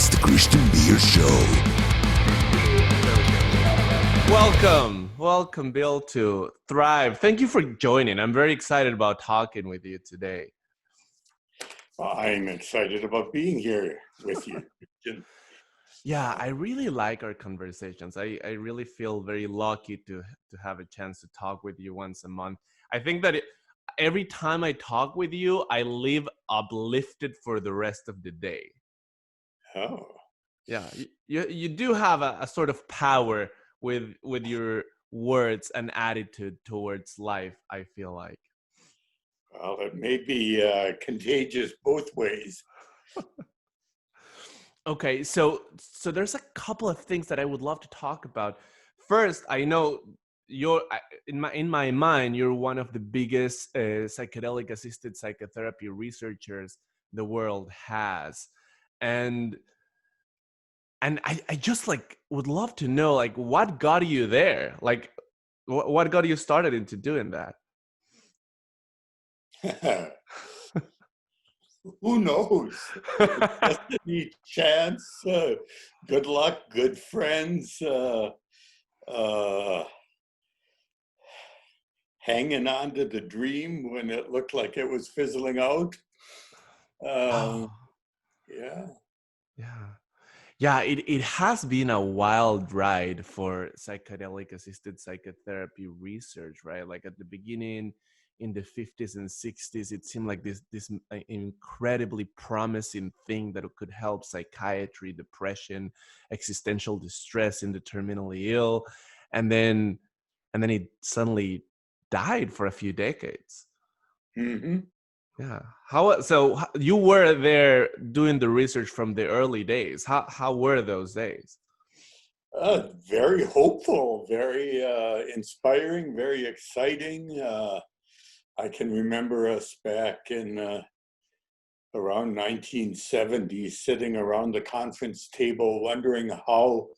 It's the Christian Beer Show. Welcome, Bill, to Thrive. Thank you for joining. I'm very excited about talking with you today. I'm excited about being here with you. Yeah, I really like our conversations. I really feel very lucky to have a chance to talk with you once a month. I think that every time I talk with you, I leave uplifted for the rest of the day. Oh. Yeah, you do have a sort of power with your words and attitude towards life, I feel like. Well, it may be contagious both ways. Okay, so there's a couple of things that I would love to talk about. First, I know in my mind, you're one of the biggest psychedelic-assisted psychotherapy researchers the world has, and I just would love to know what got you there, what got you started into doing that. Who knows? Destiny, chance, good luck, good friends, hanging on to the dream when it looked like it was fizzling out. Oh. Yeah. Yeah, it has been a wild ride for psychedelic-assisted psychotherapy research, right? Like at the beginning, in the 50s and 60s, it seemed like this incredibly promising thing that could help psychiatry, depression, existential distress in the terminally ill, and then it suddenly died for a few decades. Mm-hmm. Yeah. So you were there doing the research from the early days. How were those days? Very hopeful, very inspiring, very exciting. I can remember us back in around 1970 sitting around the conference table wondering how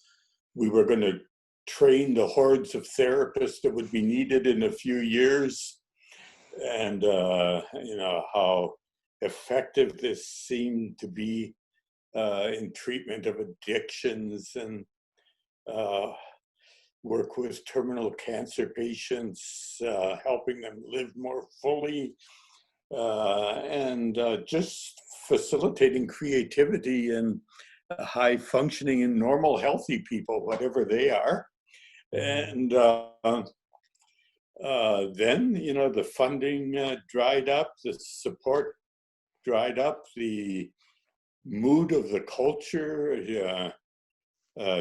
we were going to train the hordes of therapists that would be needed in a few years, and how effective this seemed to be in treatment of addictions and work with terminal cancer patients, helping them live more fully, and just facilitating creativity and high functioning and normal healthy people, whatever they are. And then, the funding dried up, the support dried up, the mood of the culture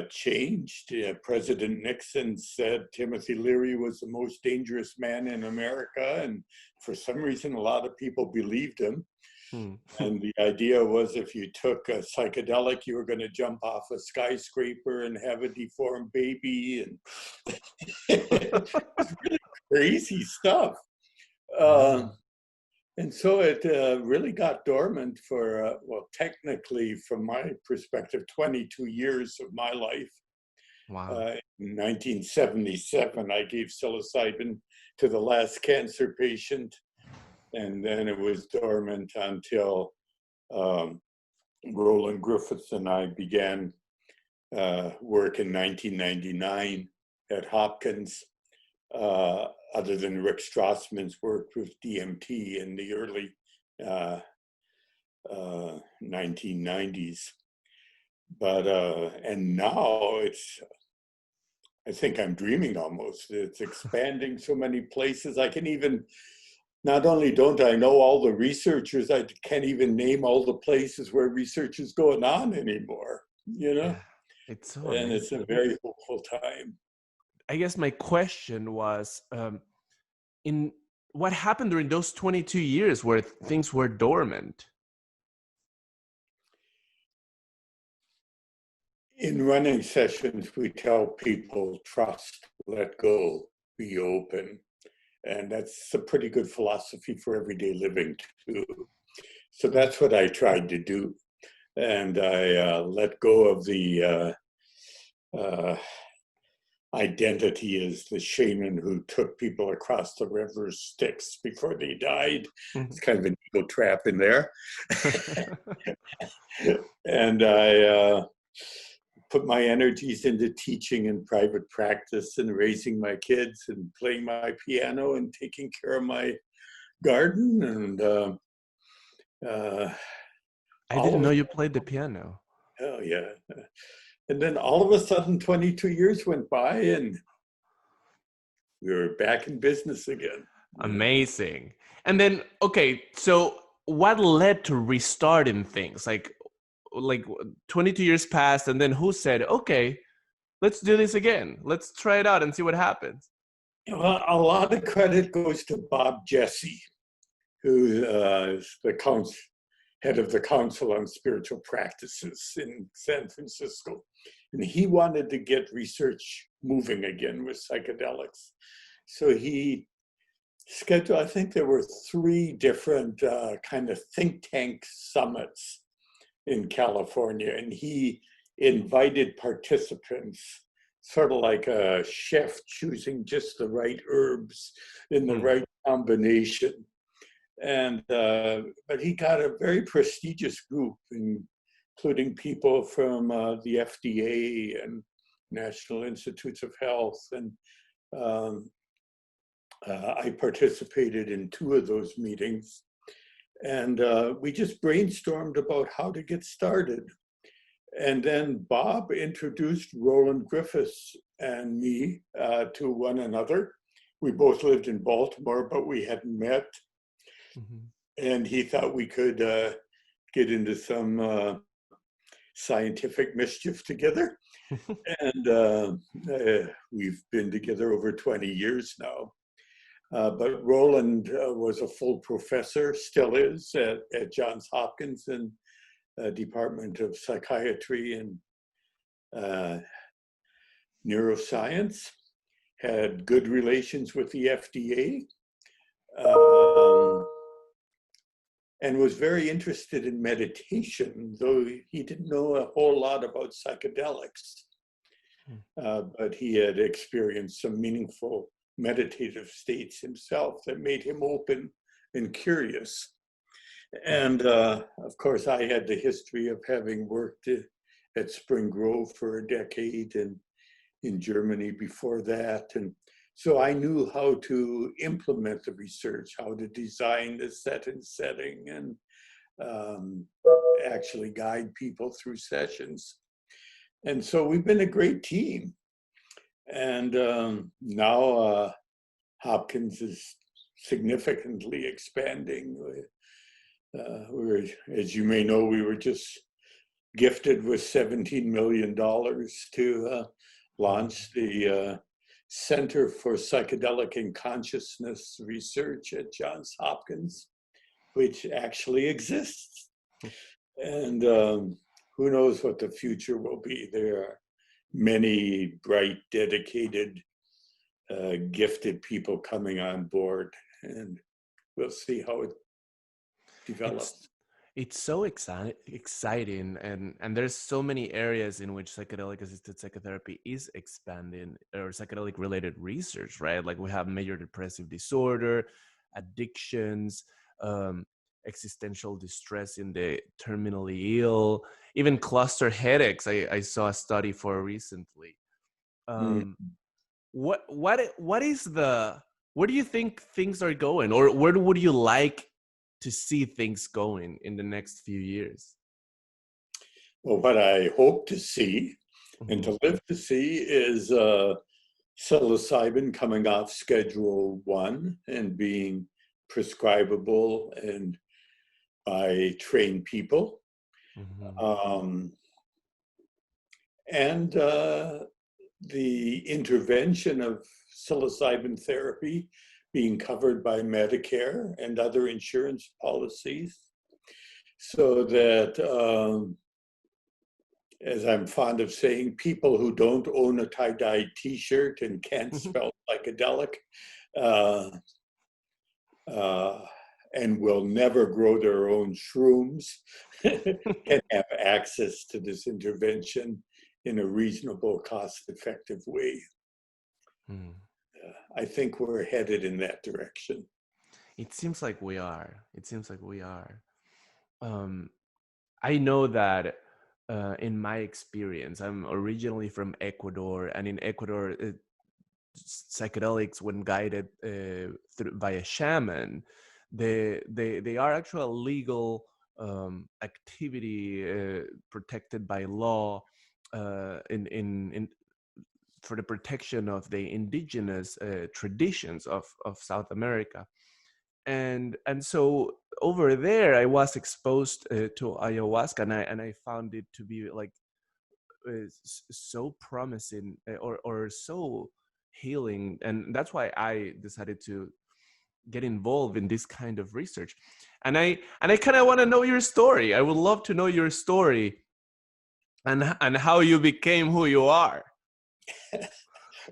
changed. President Nixon said Timothy Leary was the most dangerous man in America, and for some reason a lot of people believed him. And the idea was if you took a psychedelic, you were going to jump off a skyscraper and have a deformed baby, and it's really crazy stuff. And so it really got dormant for, technically, from my perspective, 22 years of my life. Wow. In 1977, I gave psilocybin to the last cancer patient, and then it was dormant until Roland Griffiths and I began work in 1999 at Hopkins. Other than Rick Strassman's work with DMT in the early 1990s. But, and now I think I'm dreaming almost. It's expanding so many places. I can even, not only don't I know all the researchers, I can't even name all the places where research is going on anymore, Yeah, it's so amazing. And it's a very hopeful time. I guess my question was, in what happened during those 22 years where things were dormant? In running sessions, we tell people, trust, let go, be open. And that's a pretty good philosophy for everyday living too. So that's what I tried to do. And I let go of the identity as the shaman who took people across the river Styx before they died. It's kind of an ego trap in there. And I put my energies into teaching and private practice and raising my kids and playing my piano and taking care of my garden. And uh, I all didn't of know a you played the piano. oh yeah. And then all of a sudden, 22 years went by and we were back in business again. Amazing. And then, okay, so what led to restarting things? Like 22 years passed, and then who said, okay, let's do this again. Let's try it out and see what happens. Well, a lot of credit goes to Bob Jesse, who is the head of the Council on Spiritual Practices in San Francisco. And he wanted to get research moving again with psychedelics. So he scheduled, I think there were 3 different kind of think tank summits in California. And he invited participants, sort of like a chef choosing just the right herbs in the Hmm. right combination. And but he got a very prestigious group, including people from the FDA and National Institutes of Health. And um, I participated in 2 of those meetings. And we just brainstormed about how to get started. And then Bob introduced Roland Griffiths and me to one another. We both lived in Baltimore, but we hadn't met. Mhm. And he thought we could get into some scientific mischief together. And we've been together over 20 years now. But Roland was a full professor, still is, at Johns Hopkins in Department of Psychiatry and Neuroscience, had good relations with the FDA. And was very interested in meditation, though he didn't know a whole lot about psychedelics. But he had experienced some meaningful meditative states himself that made him open and curious. And of course, I had the history of having worked at Spring Grove for a decade and in Germany before that. And so I knew how to implement the research, how to design the set and setting, and actually guide people through sessions. And so we've been a great team. And now Hopkins is significantly expanding. As you may know, we were just gifted with $17 million to launch the Center for Psychedelic and Consciousness Research at Johns Hopkins, which actually exists. And who knows what the future will be. There are many bright, dedicated, gifted people coming on board, and we'll see how it It's develops. it's so exciting, and there's so many areas in which psychedelic assisted psychotherapy is expanding, or psychedelic related research, right? Like we have major depressive disorder, addictions, um, existential distress in the terminally ill, even cluster headaches. I saw a study for recently. Mm. Um, what is the where do you think things are going, or where would you like to see things going in the next few years? Well, what I hope to see and Mhm. to live to see is psilocybin coming off Schedule 1 and being prescribable and by trained people. Mhm. Um, and the intervention of psilocybin therapy being covered by Medicare and other insurance policies, so that, as I'm fond of saying, people who don't own a tie-dye t-shirt and can't spell psychedelic uh, uh, and will never grow their own shrooms can have access to this intervention in a reasonable, cost-effective way. Mm. I think we're headed in that direction. It seems like we are. It seems like we are. Um, I know that. in my experience. I'm originally from Ecuador, and in Ecuador, psychedelics, when guided by a shaman, they are actual legal activity protected by law in for the protection of the indigenous traditions of South America. And so over there I was exposed to ayahuasca, and I found it to be like so promising, or so healing, and that's why I decided to get involved in this kind of research. And I kind of want to know your story. I would love to know your story, and how you became who you are.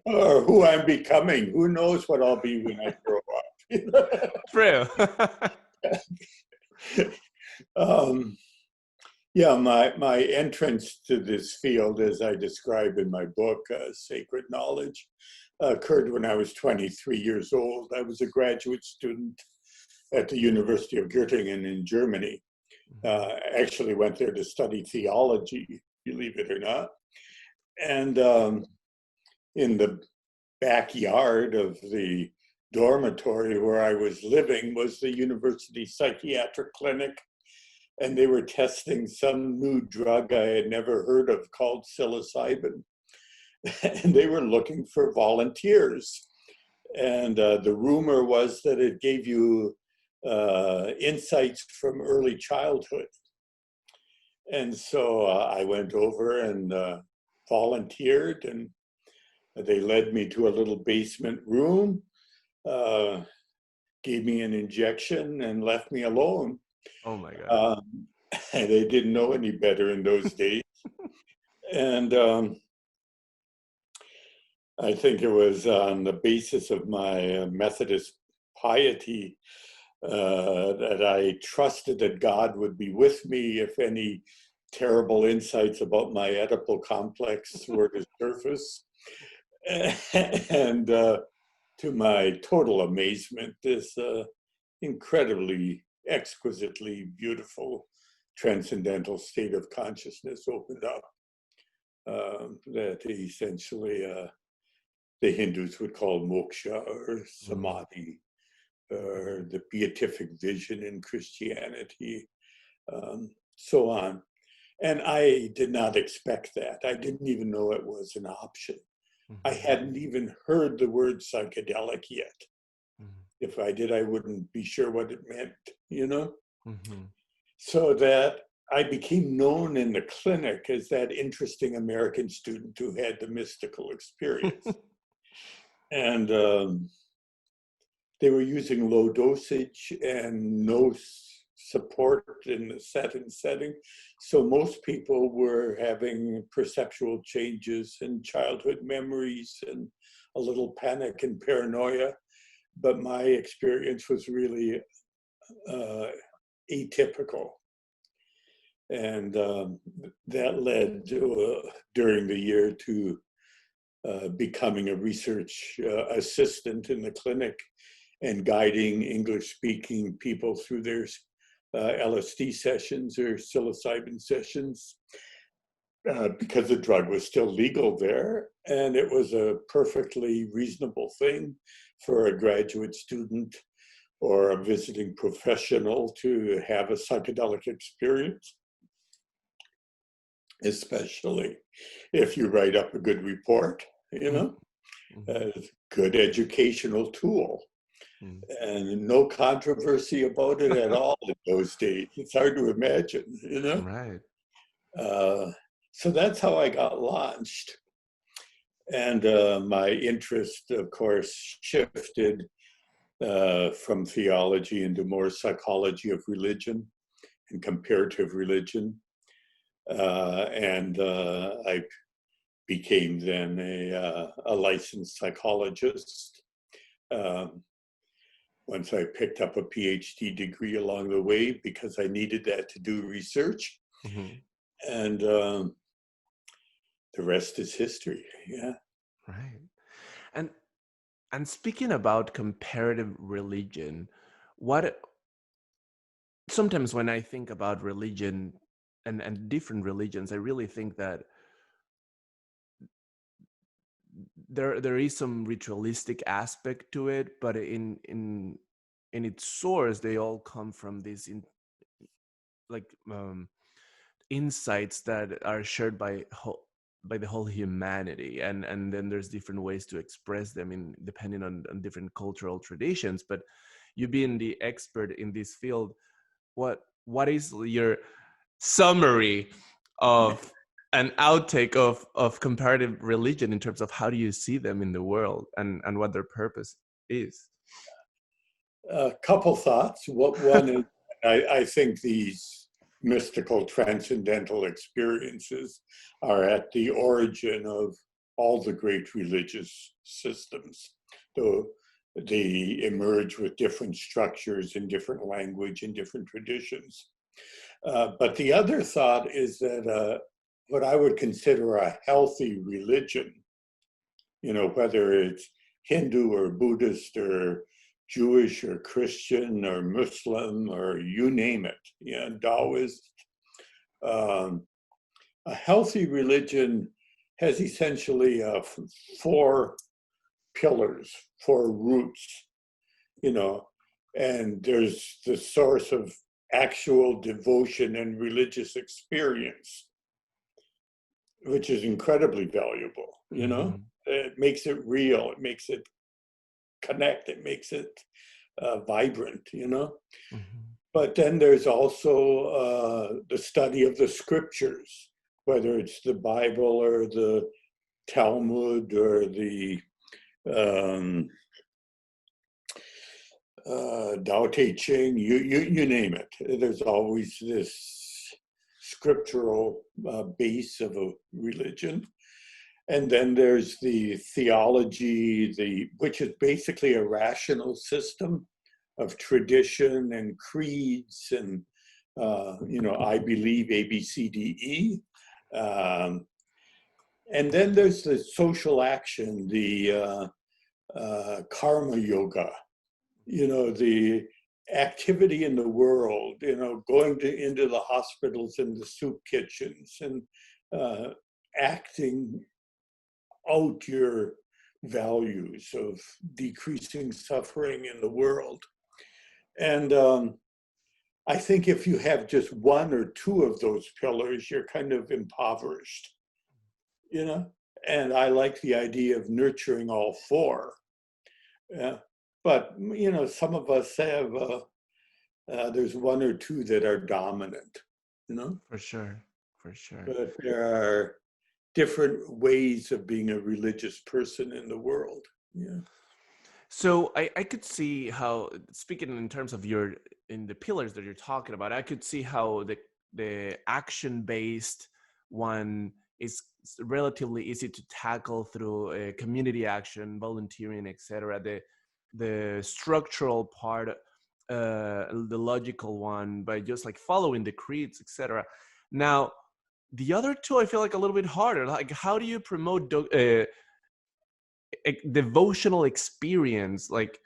Or who I'm becoming. Who knows what I'll be when I grow up? True. um, yeah, my entrance to this field, as I describe in my book, Sacred Knowledge, occurred when I was 23 years old. I was a graduate student at the University of Göttingen in Germany. Actually went there to study theology, believe it or not. And in the backyard of the dormitory where I was living was the university psychiatric clinic, and they were testing some new drug I had never heard of called psilocybin. And they were looking for volunteers. And the rumor was that it gave you insights from early childhood. And so I went over and volunteered, and they led me to a little basement room, gave me an injection, and left me alone. Oh my God. And they didn't know any better in those days. And I think it was on the basis of my Methodist piety that I trusted that God would be with me if any terrible insights about my Oedipal complex were to surface. And to my total amazement, this incredibly, exquisitely beautiful, transcendental state of consciousness opened up that essentially the Hindus would call moksha or samadhi, or the beatific vision in Christianity, so on. And I did not expect that. I didn't even know it was an option. I hadn't even heard the word psychedelic yet. If I did, I wouldn't be sure what it meant, you know? So that I became known in the clinic as that interesting American student who had the mystical experience. And they were using low dosage and no support in the setting. So most people were having perceptual changes and childhood memories and a little panic and paranoia. But my experience was really atypical. And that led to, during the year, to becoming a research assistant in the clinic and guiding English-speaking people through their LSD sessions or psilocybin sessions, because the drug was still legal there, and it was a perfectly reasonable thing for a graduate student or a visiting professional to have a psychedelic experience, especially if you write up a good report, you know, a good educational tool. And no controversy about it at all in those days. It's hard to imagine, you know? Right. So that's how I got launched. And my interest, of course, shifted from theology into more psychology of religion and comparative religion. And I became then a licensed psychologist. Once I picked up a Ph.D. degree along the way because I needed that to do research. And the rest is history. Yeah. Right. And speaking about comparative religion, what sometimes when I think about religion, and different religions, I really think that there is some ritualistic aspect to it, but in its source, they all come from this like insights that are shared by the whole humanity, and then there's different ways to express them in depending on different cultural traditions. But you being the expert in this field, what is your summary of an outtake of comparative religion in terms of how do you see them in the world and what their purpose is? A couple thoughts. What one is, I think these mystical transcendental experiences are at the origin of all the great religious systems, though they emerge with different structures and different language and different traditions. But the other thought is that what I would consider a healthy religion, whether it's Hindu or Buddhist or Jewish or Christian or Muslim or you name it, Taoist. A healthy religion has essentially four pillars, four roots, and there's the source of actual devotion and religious experience, which is incredibly valuable, Mm-hmm. It makes it real, it makes it connect, it makes it vibrant, Mm-hmm. But then there's also the study of the scriptures, whether it's the Bible or the Talmud or the Tao Te Ching, you name it. There's always this scriptural base of a religion. And then there's the theology, which is basically a rational system of tradition and creeds and, I believe A, B, C, D, E. And then there's the social action, the karma yoga, the activity in the world, going into the hospitals and the soup kitchens and acting out your values of decreasing suffering in the world. And I think if you have just one or two of those pillars, you're kind of impoverished, and I like the idea of nurturing all four. But, some of us have, there's one or two that are dominant, For sure, for sure. But there are different ways of being a religious person in the world. Yeah. So I could see how, speaking in terms of in the pillars that you're talking about, I could see how the action-based one is relatively easy to tackle through community action, volunteering, etc. The structural part, the logical one, by just like following the creeds, etc. Now, the other two, I feel like a little bit harder. Like, how do you promote a devotional experience? Like,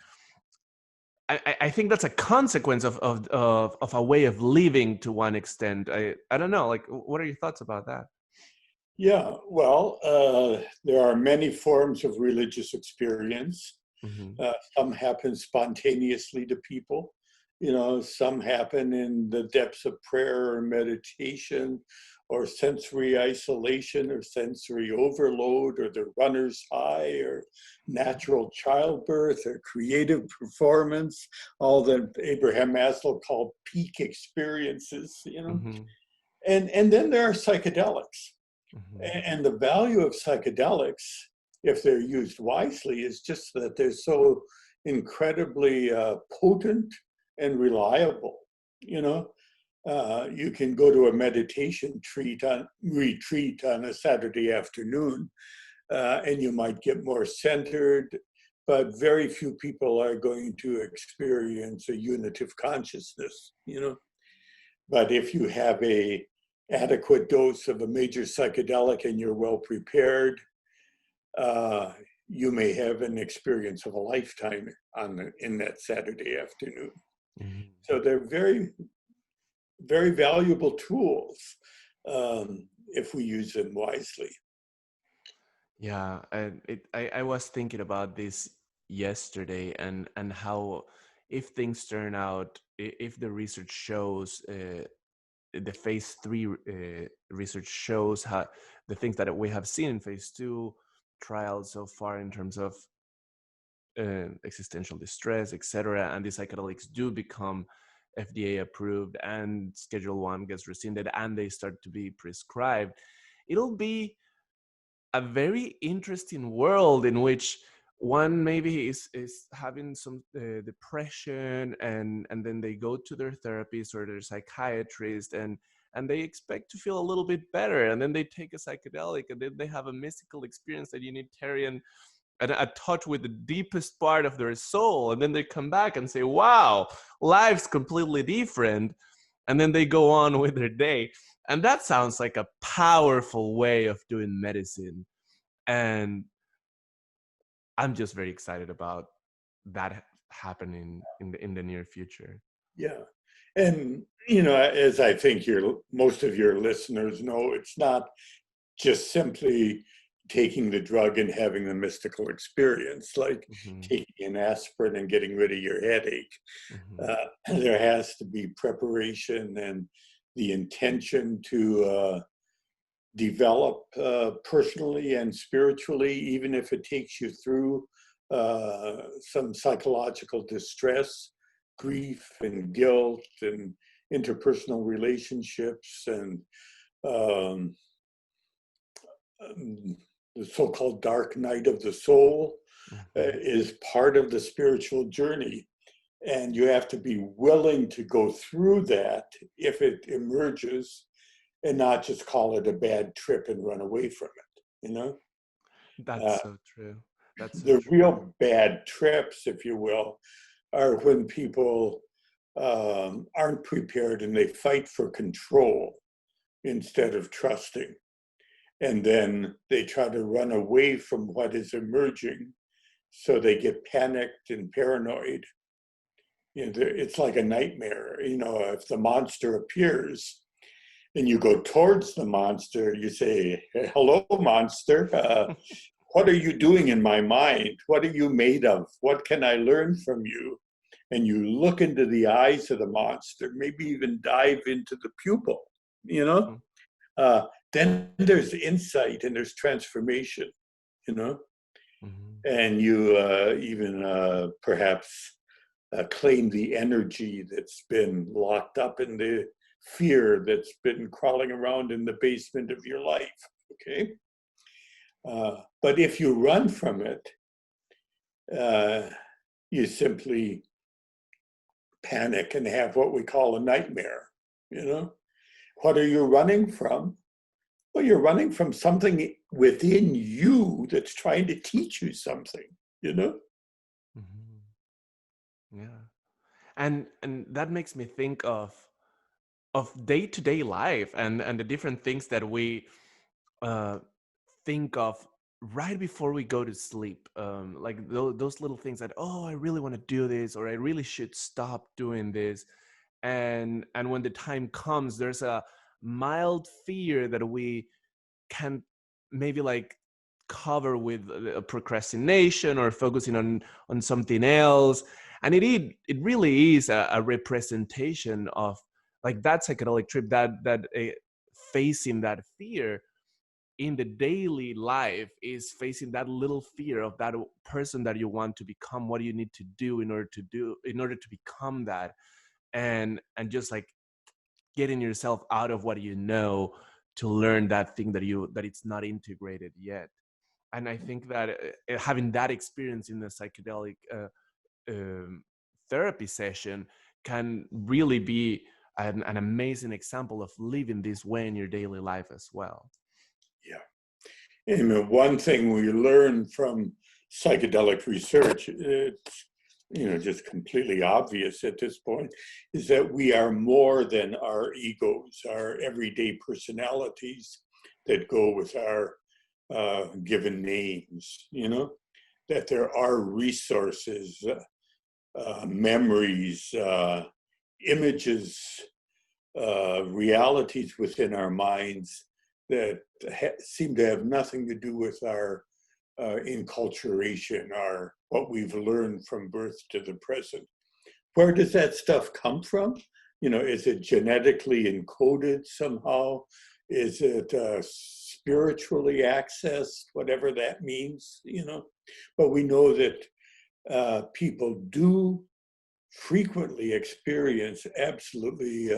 I think that's a consequence of a way of living to one extent. I don't know. Like, what are your thoughts about that? Yeah, well, there are many forms of religious experience. Mm-hmm. Some happen spontaneously to people. Some happen in the depths of prayer or meditation, or sensory isolation, or sensory overload, or the runner's high, or natural childbirth, or creative performance, all that Abraham Maslow called peak experiences, Mm-hmm. And then there are psychedelics. Mm-hmm. And the value of psychedelics, if they're used wisely, is just that they're so incredibly potent and reliable. You can go to a meditation retreat on a Saturday afternoon, and you might get more centered, but very few people are going to experience a unitive consciousness. But if you have a adequate dose of a major psychedelic and you're well prepared, you may have an experience of a lifetime in that Saturday afternoon. Mm-hmm. So they're very, very valuable tools. if we use them wisely. Yeah, and I was thinking about this yesterday, and how, if things turn out, if the research shows, the phase 3 research shows how the things that we have seen in phase 2 trials so far in terms of existential distress, etc., and the psychedelics do become FDA approved and Schedule 1 gets rescinded and they start to be prescribed, it'll be a very interesting world in which one maybe is having some depression, and then they go to their therapist or their psychiatrist, and they expect to feel a little bit better, and then they take a psychedelic and then they have a mystical experience that Unitarian and a touch with the deepest part of their soul, and then they come back and say, wow, life's completely different, and then they go on with their day. And that sounds like a powerful way of doing medicine, and I'm just very excited about that happening in the near future. Yeah. And, as I think most of your listeners know, it's not just simply taking the drug and having the mystical experience, like Mm-hmm. taking an aspirin and getting rid of your headache. Mm-hmm. There has to be preparation and the intention to develop personally and spiritually, even if it takes you through some psychological distress, grief and guilt and interpersonal relationships and um, the so-called dark night of the soul Mm-hmm. is part of the spiritual journey. And you have to be willing to go through that if it emerges and not just call it a bad trip and run away from it. That's Uh, so true. That's so the true. real bad trips, if you will, are when people aren't prepared and they fight for control instead of trusting. And then they try to run away from what is emerging. So they get panicked and paranoid. It's like a nightmare. If the monster appears and you go towards the monster, you say, hello, monster. What are you doing in my mind? What are you made of? What can I learn from you? And you look into the eyes of the monster, maybe even dive into the pupil, you know? Uh, then there's insight and there's transformation, you know? Mm-hmm. And you even perhaps claim the energy that's been locked up in the fear that's been crawling around in the basement of your life, okay? But if you run from it, uh, you simply panic and have what we call a nightmare, you know? What are you running from? Well, you're running from something within you that's trying to teach you something, you know? Mm-hmm. Yeah. And that makes me think of day-to-day life, and the different things that we uh think of right before we go to sleep, like those little things that, oh, I really want to do this, or I really should stop doing this, and when the time comes, there's a mild fear that we can maybe like cover with procrastination or focusing on something else, and it really is a representation of like that psychedelic trip, that facing that fear in the daily life is facing that little fear of that person that you want to become. What do you need to do in order to become that, and just like getting yourself out of what you know to learn that thing that it's not integrated yet. And I think that having that experience in the psychedelic um, therapy session can really be an amazing example of living this way in your daily life as well. Yeah. And one thing we learn from psychedelic research, it's just completely obvious at this point, is that we are more than our egos, our everyday personalities that go with our given names, that there are resources, memories, images, realities within our minds that seem to have nothing to do with our enculturation, our what we've learned from birth to the present. Where does that stuff come from? You know, is it genetically encoded somehow? Is it spiritually accessed, whatever that means, you know? But we know that people do frequently experience absolutely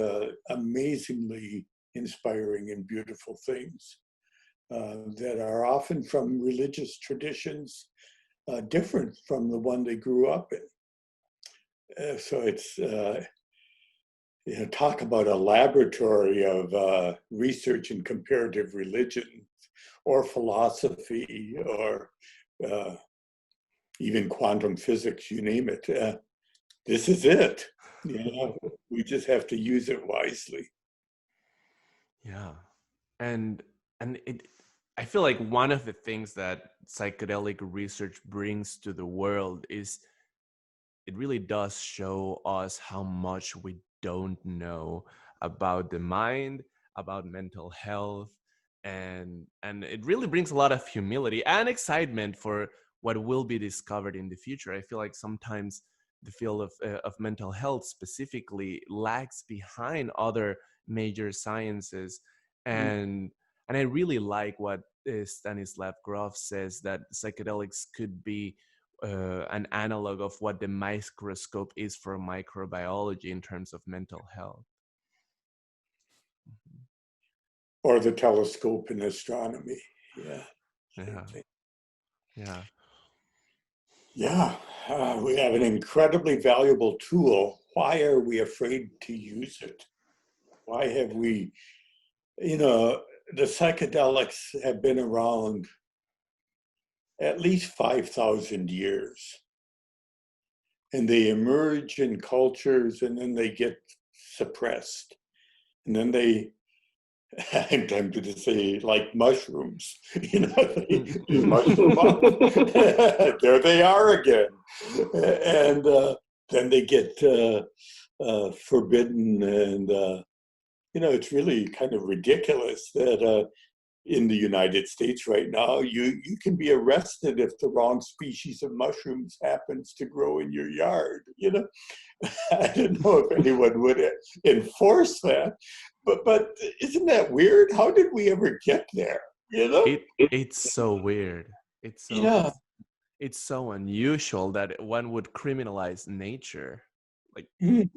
amazingly inspiring and beautiful things that are often from religious traditions different from the one they grew up in. So it's, you know, talk about a laboratory of research in comparative religion or philosophy or even quantum physics, you name it. This is it. You know, we just have to use it wisely. Yeah. And it, I feel like one of the things that psychedelic research brings to the world is it really does show us how much we don't know about the mind, about mental health, and it really brings a lot of humility and excitement for what will be discovered in the future. I feel like sometimes the field of mental health specifically lags behind other major sciences, and and I really like what Stanislav Grof says, that psychedelics could be an analog of what the microscope is for microbiology in terms of mental health. Or the telescope in astronomy. Yeah, same Yeah, thing. yeah, Yeah, we have an incredibly valuable tool. Why are we afraid to use it? Why have we, you know, the psychedelics have been around at least 5,000 years. And they emerge in cultures and then they get suppressed. And then they, I'm tempted to say, like mushrooms, you know, they mushroom up. There they are again. And then they get forbidden. And, you know, it's really kind of ridiculous that in the United States right now, you can be arrested if the wrong species of mushrooms happens to grow in your yard. You know, I don't know if anyone would enforce that, but isn't that weird? How did we ever get there? You know? it's so weird. Yeah. It's so unusual that one would criminalize nature. Like, Mhm.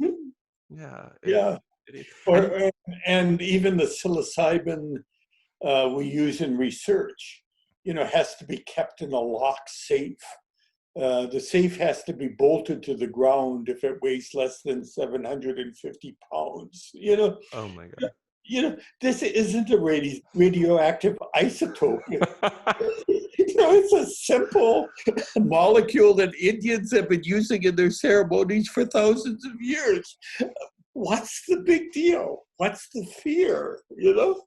yeah, Yeah. it is. And Or and even the psilocybin we use in research, you know, has to be kept in a locked safe. The safe has to be bolted to the ground if it weighs less than 750 pounds. oh my god. You know, this isn't a radioactive isotope. You know, it's a simple molecule that Indians have been using in their ceremonies for thousands of years. What's the big deal? What's the fear? You know?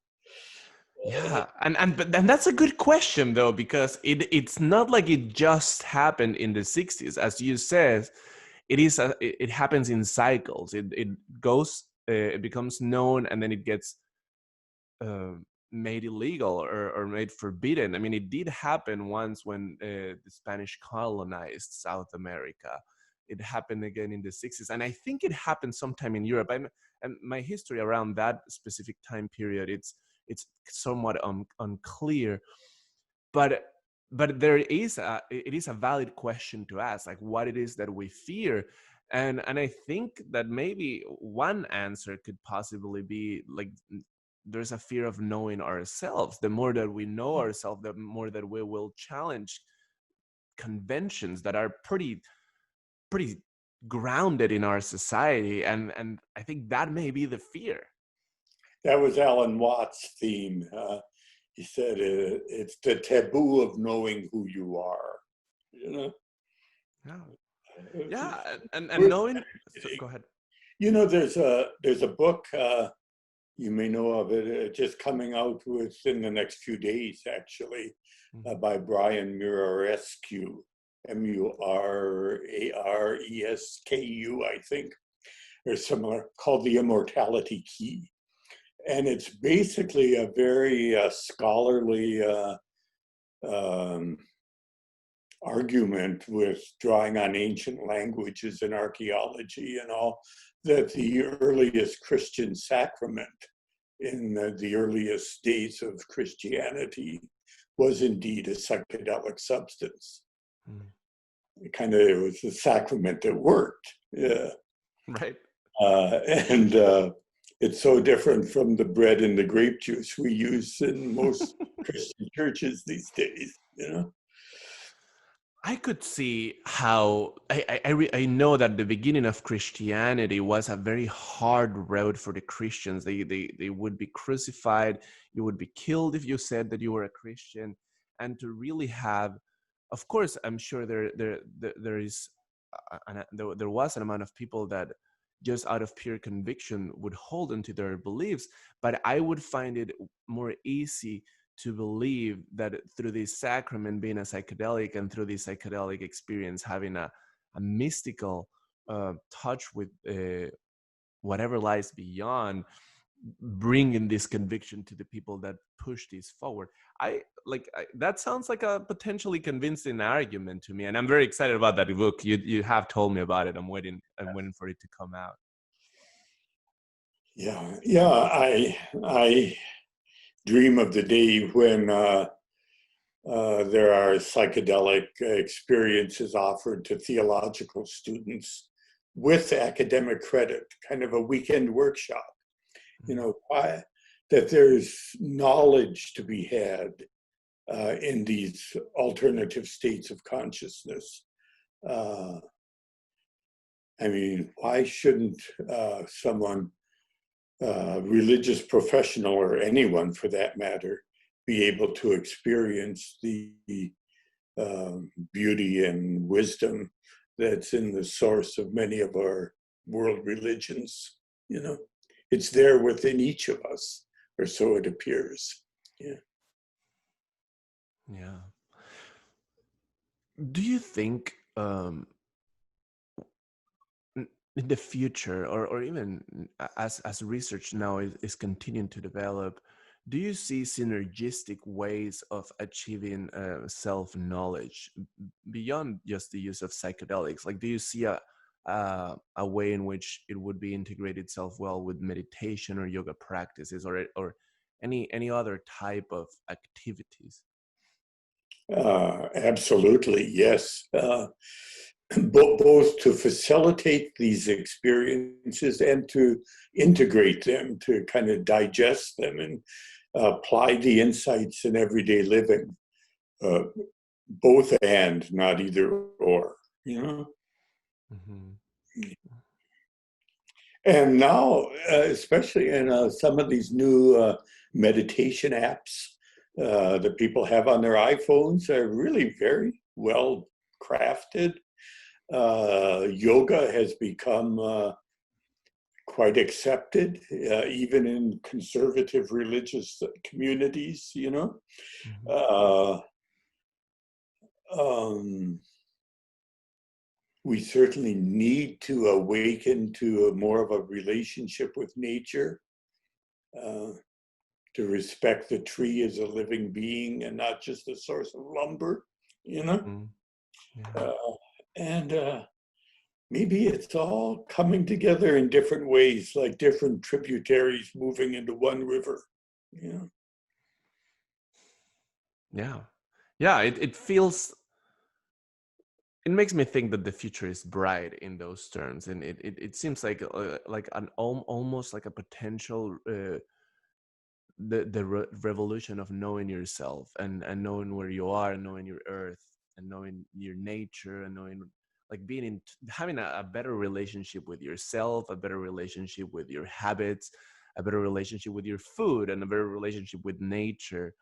Yeah, and that's a good question though, because it's not like it just happened in the 60s, as you said. It happens in cycles. It goes, it becomes known, and then it gets uh, made illegal or made forbidden. I mean, it did happen once when the Spanish colonized South America. It happened again in the 60s, and I think it happened sometime in Europe. And my history around that specific time period, it's somewhat unclear. But there is it is a valid question to ask, like what it is that we fear. And I think that maybe one answer could possibly be like there's a fear of knowing ourselves. The more that we know ourselves, the more that we will challenge conventions that are pretty grounded in our society, and I think that may be the fear. That was Alan Watts' theme. He said it's the taboo of knowing who you are. You know, Yeah, yeah, and We're- knowing. So, go ahead. you know, there's a book you may know of it. Just coming out within the next few days, actually, Mhm. by Brian Muraresku, Muraresku, I think. or similar, called the Immortality Key. And it's basically a very scholarly um, argument with drawing on ancient languages and archaeology and all, that the earliest Christian sacrament in the earliest days of Christianity was indeed a psychedelic substance. Mm. It was a sacrament that worked. Yeah. Right. And it's so different from the bread and the grape juice we use in most Christian churches these days, you know? I could see how I know that the beginning of Christianity was a very hard road for the Christians. They would be crucified. You would be killed if you said that you were a Christian, and to really have, of course, I'm sure there is there was an amount of people that just out of pure conviction would hold onto their beliefs. But I would find it more easy to believe that through this sacrament being a psychedelic, and through this psychedelic experience having a mystical touch with whatever lies beyond, bringing this conviction to the people that push this forward. That sounds like a potentially convincing argument to me, and I'm very excited about that book. You have told me about it. I'm waiting for it to come out. Yeah. I dream of the day when there are psychedelic experiences offered to theological students with academic credit, kind of a weekend workshop. You know, why, that there's knowledge to be had in these alternative states of consciousness. Uh, I mean, why shouldn't someone, religious professional or anyone for that matter, be able to experience the beauty and wisdom that's in the source of many of our world religions? You know, it's there within each of us, or so it appears. Yeah. Yeah. Do you think in the future, or even as research now is continuing to develop, do you see synergistic ways of achieving self-knowledge beyond just the use of psychedelics? Like, do you see a way in which it would be integrated itself well with meditation or yoga practices, or any other type of activities? Absolutely, yes. Both to facilitate these experiences and to integrate them, to kind of digest them and apply the insights in everyday living. Uh, Both and, not either or, you know? Hmm. And now, especially in some of these new meditation apps that people have on their iPhones, are really very well crafted. Yoga has become quite accepted, even in conservative religious communities, you know. Hmm. Uh, um, we certainly need to awaken to more of a relationship with nature, uh, to respect the tree as a living being and not just a source of lumber, you know? Mm. Yeah. Uh, and maybe it's all coming together in different ways, like different tributaries moving into one river, you know? Yeah. Yeah, it feels, it makes me think that the future is bright in those terms, and it seems like an almost like a potential revolution of knowing yourself, and knowing where you are, and knowing your earth, and knowing your nature, and knowing, like, being in, having a better relationship with yourself, a better relationship with your habits, a better relationship with your food, and a better relationship with nature,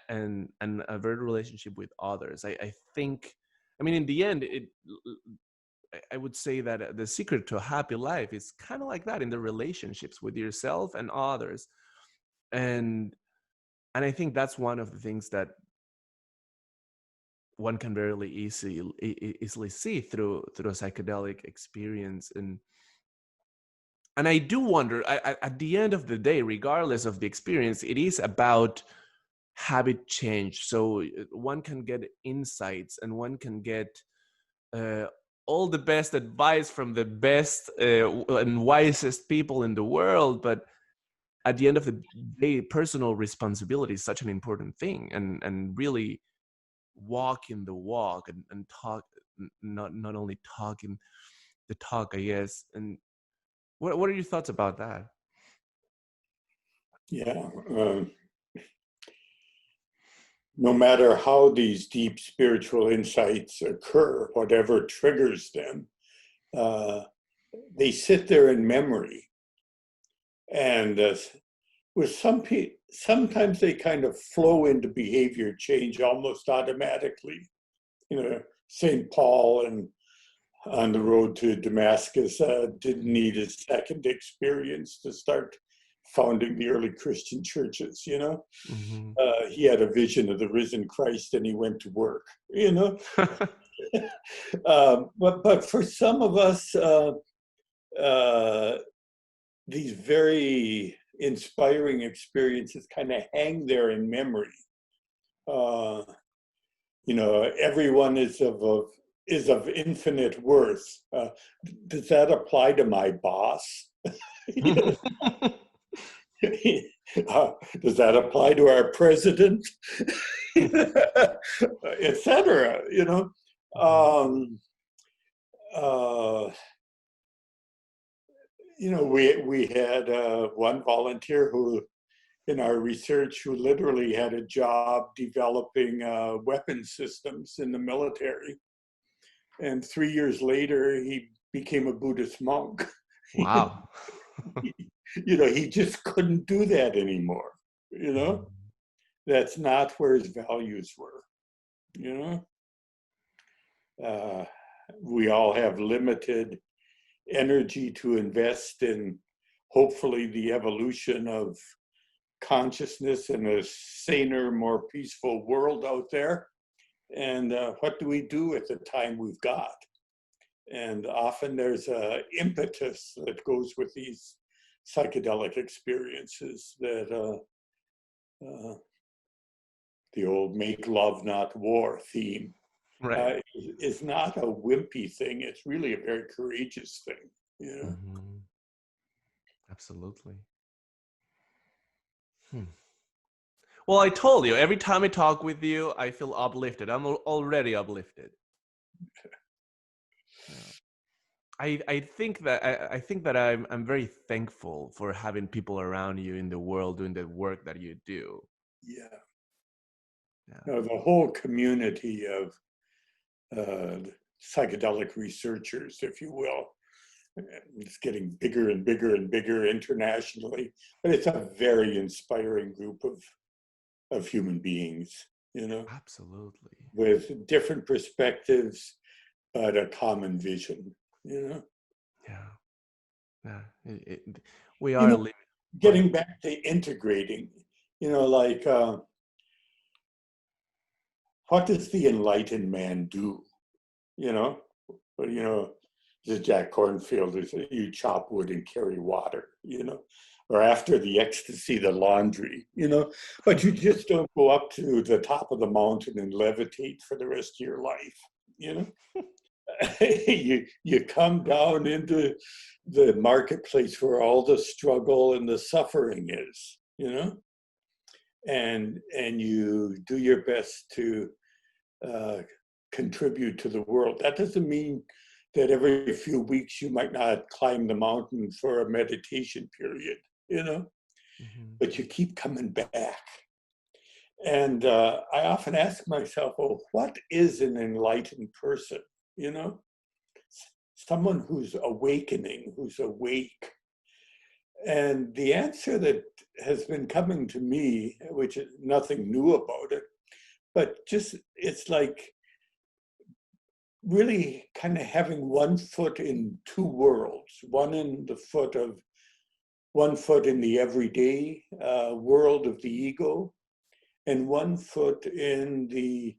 and a better relationship with others. I think, I mean, in the end, I would say that the secret to a happy life is kind of like that, in the relationships with yourself and others. And and I think that's one of the things that one can very easily see through a psychedelic experience. And I do wonder, at the end of the day, regardless of the experience, it is about habit change. So one can get insights, and one can get uh, all the best advice from the best and wisest people in the world. But at the end of the day, personal responsibility is such an important thing, and really walking the walk, and talk, not only talking the talk, I guess. And what are your thoughts about that? Yeah. No matter how these deep spiritual insights occur, whatever triggers them, uh, they sit there in memory. And with some people, sometimes they kind of flow into behavior change almost automatically. You know, St. Paul and on the road to Damascus didn't need a second experience to start founding the early Christian churches. Mm-hmm. He had a vision of the risen Christ and he went to work. But for some of us, uh, these very inspiring experiences kind of hang there in memory. Uh, Everyone is of infinite worth. Does that apply to my boss? Does that apply to our president? Etc. Um, uh, we had one volunteer who, in our research, who literally had a job developing weapon systems in the military. And 3 years later, he became a Buddhist monk. Wow. He just couldn't do that anymore. That's not where his values were. You We all have limited energy to invest in, hopefully, the evolution of consciousness in a saner, more peaceful world out there. And what do we do with the time we've got? And often there's an impetus that goes with these psychedelic experiences that the old make love, not war theme Right. is not a wimpy thing. It's really a very courageous thing. Mm-hmm. Absolutely. Hmm. Well, I told you, every time I talk with you, I feel uplifted. I'm already uplifted. Yeah. I think that I'm very thankful for having people around you in the world doing the work that you do. Yeah. Yeah. The whole community of psychedelic researchers, if you will, it's getting bigger and bigger and bigger internationally, but it's a very inspiring group of human beings, Absolutely. with different perspectives, but a common vision, Yeah. Yeah. We you are know, living. Go ahead. getting back to integrating, like what does the enlightened man do? You know, but the Jack Cornfield is you chop wood and carry water, or after the ecstasy, the laundry, but you just don't go up to the top of the mountain and levitate for the rest of your life, you know. You come down into the marketplace where all the struggle and the suffering is, and you do your best to uh, contribute to the world. That doesn't mean that every few weeks you might not climb the mountain for a meditation period, Mhm. but you keep coming back. And I often ask myself, well, what is an enlightened person? You know, Someone who's awakening, who's awake. And the answer that has been coming to me, which is nothing new about it, but just it's like really kind of having one foot in two worlds, one foot in the everyday world of the ego, and one foot in the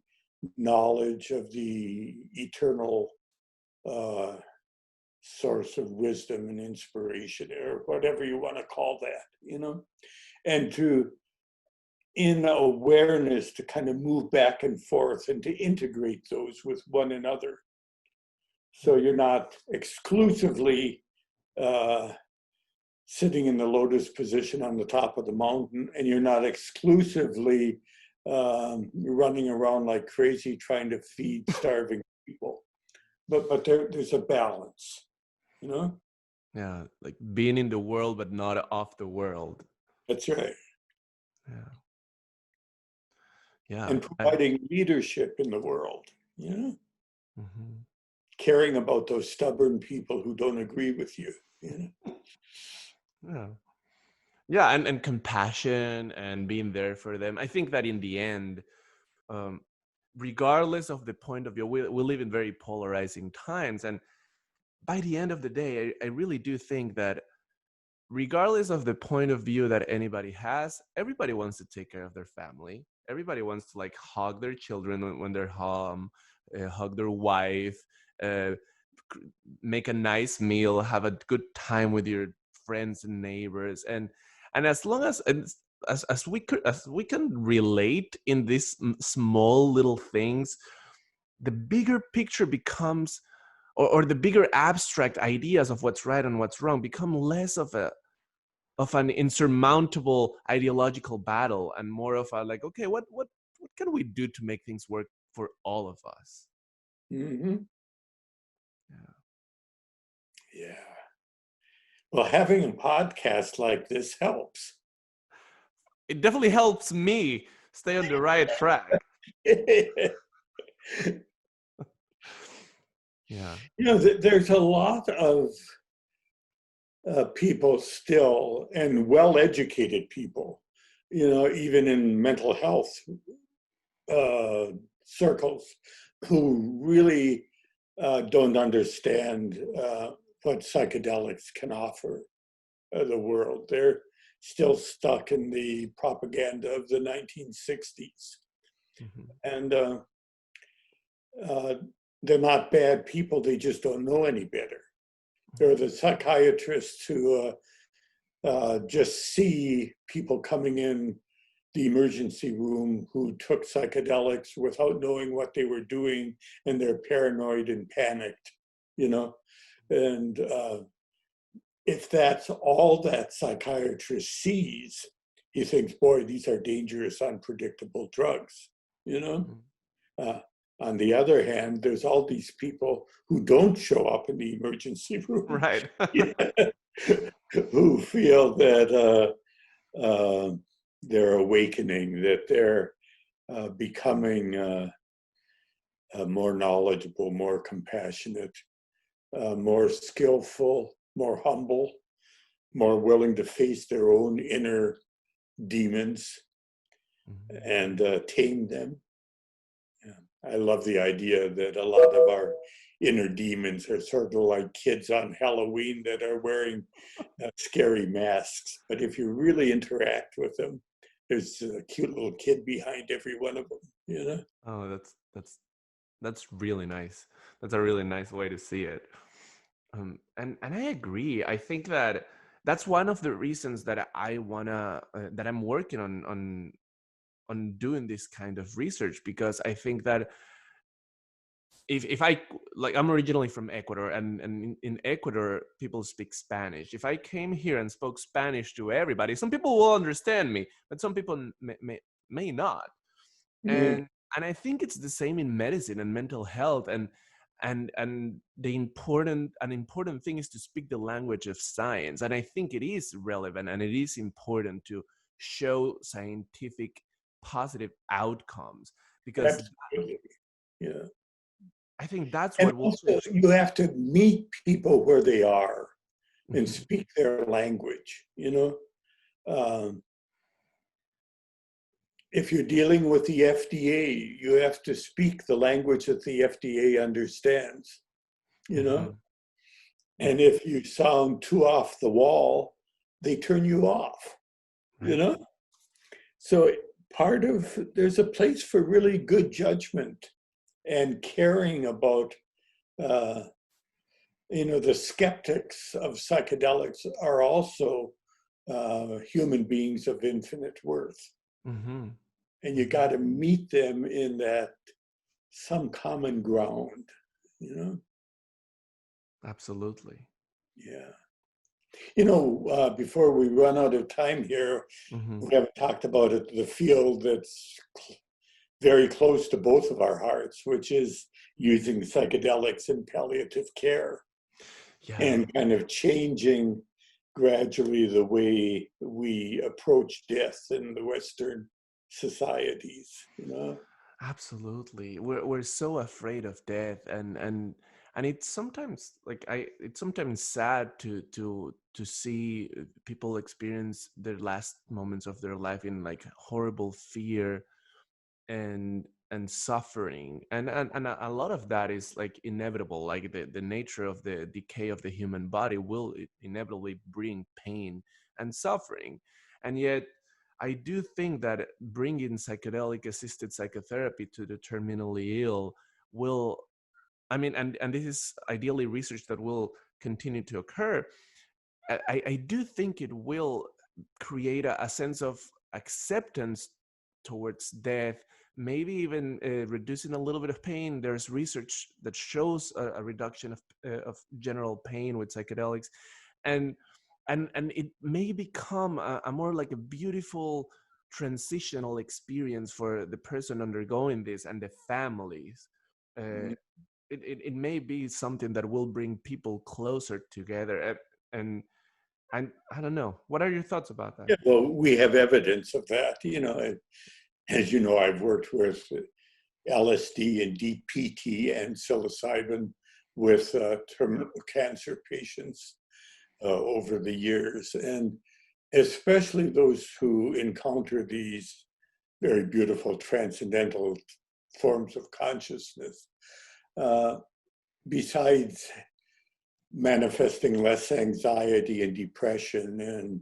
knowledge of the eternal source of wisdom and inspiration, or whatever you want to call that, and to, in awareness, to kind of move back and forth and to integrate those with one another. So you're not exclusively sitting in the lotus position on the top of the mountain, and you're not exclusively running around like crazy trying to feed starving people. But there's a balance, Yeah, like being in the world but not of the world. That's right. Yeah. Yeah. And providing leadership in the world, Mm-hmm. caring about those stubborn people who don't agree with you, Yeah. Yeah, and compassion and being there for them. I think that in the end, um, regardless of the point of view, we live in very polarizing times. And by the end of the day, I really do think that regardless of the point of view that anybody has, everybody wants to take care of their family. Everybody wants to like hug their children when they're home, hug their wife, uh, make a nice meal, have a good time with your friends and neighbors, and as long as we can relate in these small little things, the bigger picture becomes, or the bigger abstract ideas of what's right and what's wrong become less of an insurmountable ideological battle and more of a like, okay, what can we do to make things work for all of us? Mm-hmm. Yeah. Yeah. Well, having a podcast like this helps. It definitely helps me stay on the right track. Yeah. There's a lot of people still, and well-educated people, even in mental health circles, who really don't understand what psychedelics can offer the world. They're still stuck in the propaganda of the 1960s. Mm-hmm. And they're not bad people, they just don't know any better. There are the psychiatrists who just see people coming in the emergency room who took psychedelics without knowing what they were doing, and they're paranoid and panicked, and if that's all that psychiatrist sees, he thinks, boy, these are dangerous, unpredictable drugs, Uh, on the other hand, there's all these people who don't show up in the emergency room, Right. who feel that they're awakening, that they're becoming more knowledgeable, more compassionate, more skillful, more humble, more willing to face their own inner demons and tame them. I love the idea that a lot of our inner demons are sort of like kids on Halloween that are wearing scary masks. But if you really interact with them, there's a cute little kid behind every one of them, Oh, that's really nice. That's a really nice way to see it. And I agree. I think that that's one of the reasons that that I'm working on doing this kind of research, because I think that if I, like, I'm originally from Ecuador, and in Ecuador people speak Spanish. If I came here and spoke Spanish to everybody, some people will understand me, but some people may not. Mm, And I think it's the same in medicine and mental health, and the important thing is to speak the language of science. And I think it is relevant and it is important to show scientific positive outcomes, because absolutely. Yeah. I think that's And what will also, change. you have to meet people where they are and Mhm. speak their language. Um, if you're dealing with the FDA, you have to speak the language that the FDA understands. Mhm. And if you sound too off the wall, they turn you off, you Right. know? So there's a place for really good judgment and caring about the skeptics of psychedelics are also human beings of infinite worth. Mm-hmm. And you got to meet them in that some common ground, Absolutely. Yeah. Before we run out of time here, Mm-hmm. we haven't talked about it, the field that's very close to both of our hearts, which is using psychedelics in palliative care Yeah. and kind of changing gradually the way we approach death in the Western societies. Absolutely. We're so afraid of death, and it's sometimes it's sometimes sad to see people experience their last moments of their life in like horrible fear and suffering, and a lot of that is like inevitable. Like the nature of the decay of the human body will inevitably bring pain and suffering. And yet I do think that bringing psychedelic assisted psychotherapy to the terminally ill will, I mean, and this is ideally research that will continue to occur. I do think it will create a sense of acceptance towards death, maybe even reducing a little bit of pain. There's research that shows a reduction of general pain with psychedelics, and and it may become a more like a beautiful transitional experience for the person undergoing this and the families. Uh, it may be something that will bring people closer together, and and I don't know. What are your thoughts about that? Yeah, well, we have evidence of that. As you know, I've worked with LSD and DPT and psilocybin with terminal cancer patients over the years, and especially those who encounter these very beautiful transcendental forms of consciousness. Uh, Besides manifesting less anxiety and depression and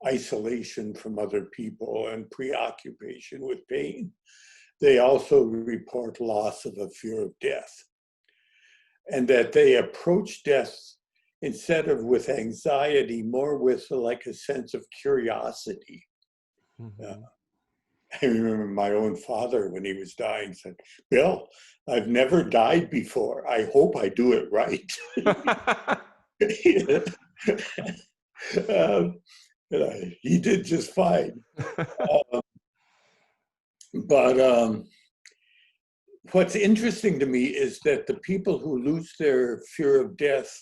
isolation from other people and preoccupation with pain, they also report loss of a fear of death, and that they approach death instead of with anxiety, more with like a sense of curiosity. Uh, Mm-hmm. I remember my own father when he was dying said, "Bill, I've never died before. I hope I do it right." um, he did just fine. Uh, but what's interesting to me is that the people who lose their fear of death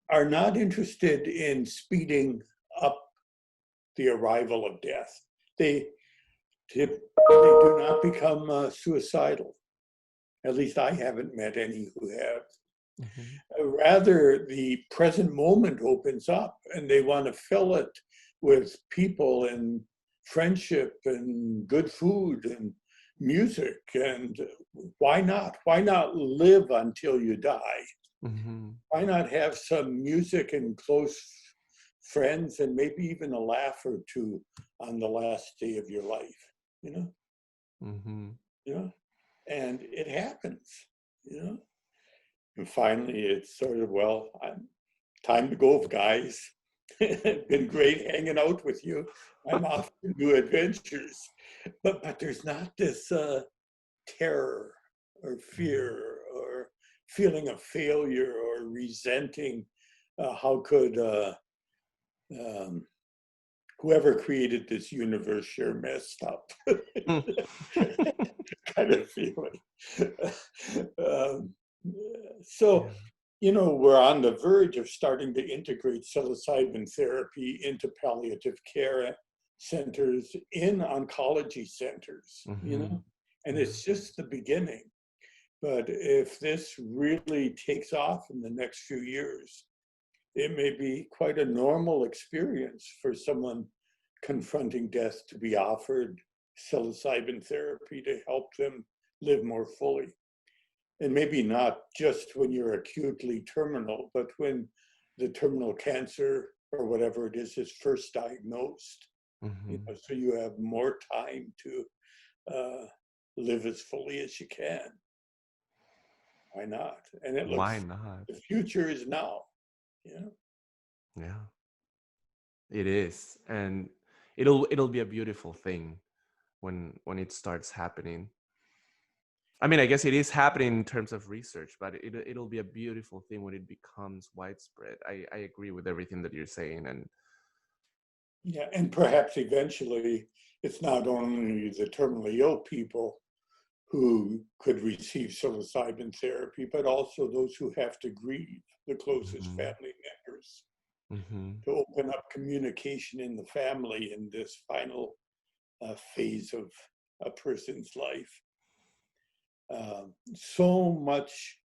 are not interested in speeding up the arrival of death. They typically do not become suicidal. At least I haven't met any who have. Mm-hmm. Rather, the present moment opens up and they want to fill it with people and friendship and good food and music. And why not? Why not live until you die? Mm-hmm. Why not have some music and close friends and maybe even a laugh or two on the last day of your life? You know, Mm-hmm. you know, and it happens. And finally, it's sort of, well, time to go, guys. Been great hanging out with you. I'm off to new adventures. But there's not this terror or fear or feeling of failure or resenting. How could um, whoever created this universe sure messed up? Kind of feeling. um, so, Yeah. we're on the verge of starting to integrate psilocybin therapy into palliative care centers in oncology centers. Mm-hmm. And Yeah. it's just the beginning. But if this really takes off in the next few years, it may be quite a normal experience for someone confronting death to be offered psilocybin therapy to help them live more fully. And maybe not just when you're acutely terminal, but when the terminal cancer or whatever it is first diagnosed. Mm-hmm. So you have more time to live as fully as you can. Why not? And it Why looks, not? the future is now. Yeah. Yeah, it is. And it'll be a beautiful thing when it starts happening. I mean, I guess it is happening in terms of research, but it'll be a beautiful thing when it becomes widespread. I agree with everything that you're saying. And Yeah, and perhaps eventually it's not only the terminally ill people who could receive psilocybin therapy, but also those who have to grieve, the closest mhm, family members, mhm. to open up communication in the family in this final phase of a person's life. So much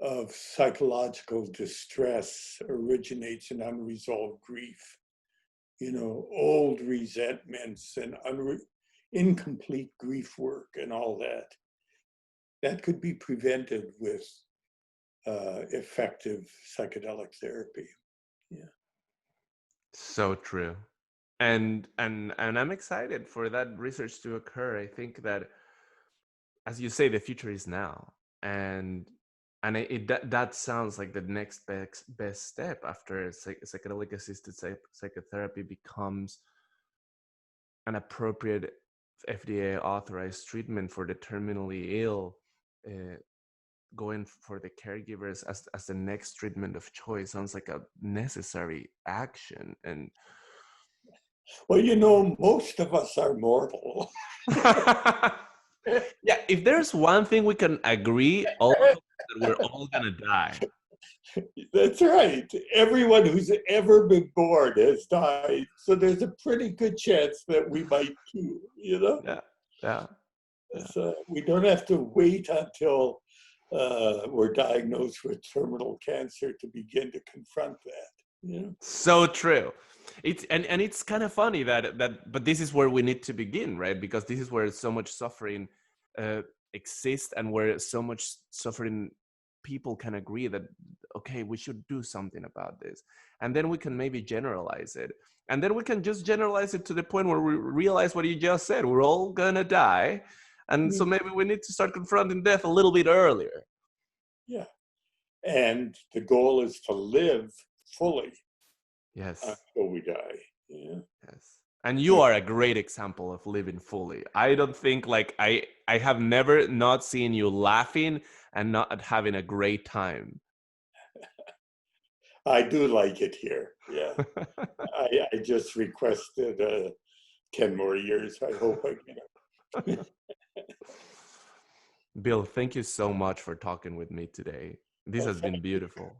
of psychological distress originates in unresolved grief, old resentments and incomplete grief work and all that. That could be prevented with effective psychedelic therapy. Yeah. So true. And I'm excited for that research to occur. I think that, as you say, the future is now. And that sounds like the next best step after psychedelic assisted psychotherapy becomes an appropriate FDA authorized treatment for the terminally ill. Going for the caregivers as the next treatment of choice sounds like a necessary action. And Well, most of us are mortal. yeah, if there's one thing we can agree all of us, that we're all gonna die. That's right. Everyone who's ever been born has died. So there's a pretty good chance that we might too. Yeah, yeah, yeah. So we don't have to wait until we're diagnosed with terminal cancer to begin to confront that. So true. And it's kind of funny that but this is where we need to begin, right? Because this is where so much suffering uh, exists, and where so much suffering people can agree that, okay, we should do something about this. And then we can maybe generalize it. And then we can just generalize it to the point where we realize what you just said. We're all gonna die. And so maybe we need to start confronting death a little bit earlier. Yeah. And the goal is to live fully Yes. until we die. Yeah. Yes. And you are a great example of living fully. I don't think, like, I have never not seen you laughing and not having a great time. I do like it here. Yeah. I just requested 10 more years. I hope I get it. Bill, thank you so much for talking with me today. This Well, has been beautiful.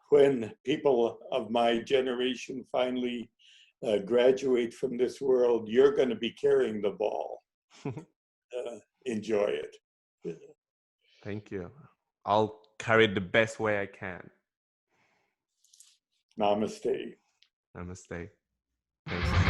when people of my generation finally graduate from this world, you're going to be carrying the ball. Enjoy it. Thank you. I'll carry it the best way I can. Namaste. Namaste. Thanks.